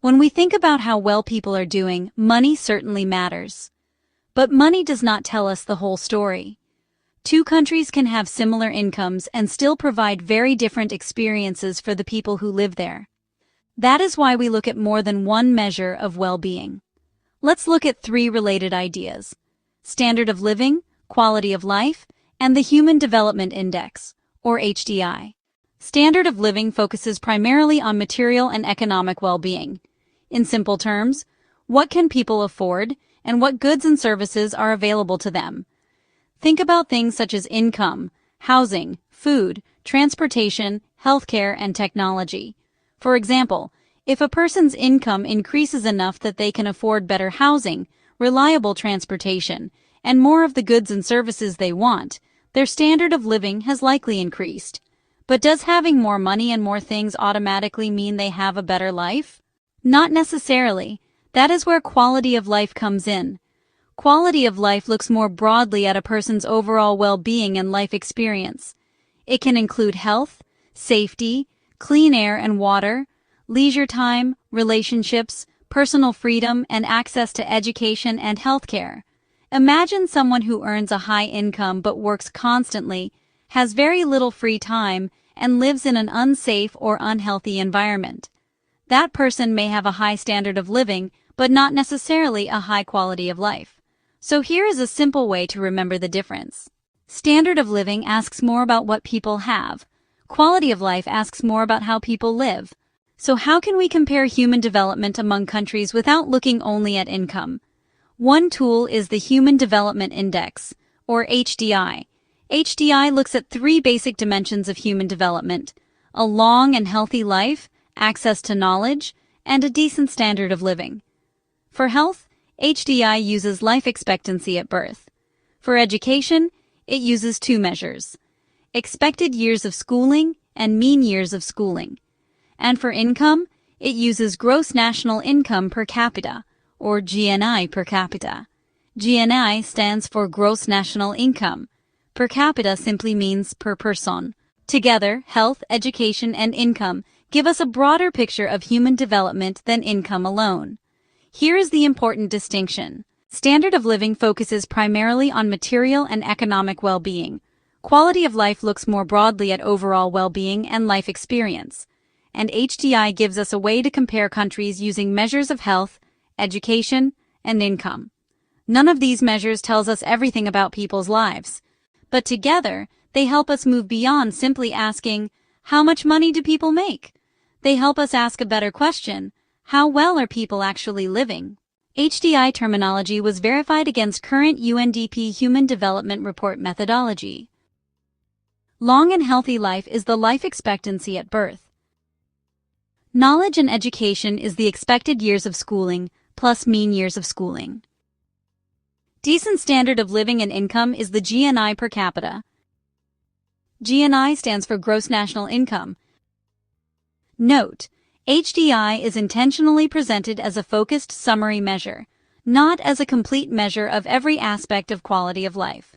When we think about how well people are doing, money certainly matters. But money does not tell us the whole story. Two countries can have similar incomes and still provide very different experiences for the people who live there. That is why we look at more than one measure of well-being. Let's look at three related ideas: standard of living, quality of life, and the Human Development Index, or HDI. Standard of living focuses primarily on material and economic well-being. In simple terms, what can people afford, and what goods and services are available to them? Think about things such as income, housing, food, transportation, healthcare, and technology. For example, if a person's income increases enough that they can afford better housing, reliable transportation, and more of the goods and services they want, their standard of living has likely increased. But does having more money and more things automatically mean they have a better life? Not necessarily. That is where quality of life comes in. Quality of life looks more broadly at a person's overall well-being and life experience. It can include health, safety, clean air and water, leisure time, relationships, personal freedom, and access to education and healthcare. Imagine someone who earns a high income but works constantly, has very little free time, and lives in an unsafe or unhealthy environment. That person may have a high standard of living, but not necessarily a high quality of life. So here is a simple way to remember the difference. Standard of living asks more about what people have. Quality of life asks more about how people live. So how can we compare human development among countries without looking only at income? One tool is the Human Development Index, or HDI. HDI looks at three basic dimensions of human development: a long and healthy life, access to knowledge, and a decent standard of living. For health, HDI uses life expectancy at birth. For education, it uses two measures: expected years of schooling and mean years of schooling. And for income, it uses gross national income per capita, or GNI per capita. GNI stands for gross national income. Per capita simply means per person. Together, health, education, and income give us a broader picture of human development than income alone. Here is the important distinction. Standard of living focuses primarily on material and economic well-being. Quality of life looks more broadly at overall well-being and life experience. And HDI gives us a way to compare countries using measures of health, education, and income. None of these measures tells us everything about people's lives. But together, they help us move beyond simply asking, how much money do people make? They help us ask a better question: how well are people actually living? HDI terminology was verified against current UNDP Human Development Report methodology. Long and healthy life is the life expectancy at birth. Knowledge and education is the expected years of schooling plus mean years of schooling. Decent standard of living and income is the GNI per capita. GNI stands for gross national income. Note: HDI is intentionally presented as a focused summary measure, not as a complete measure of every aspect of quality of life.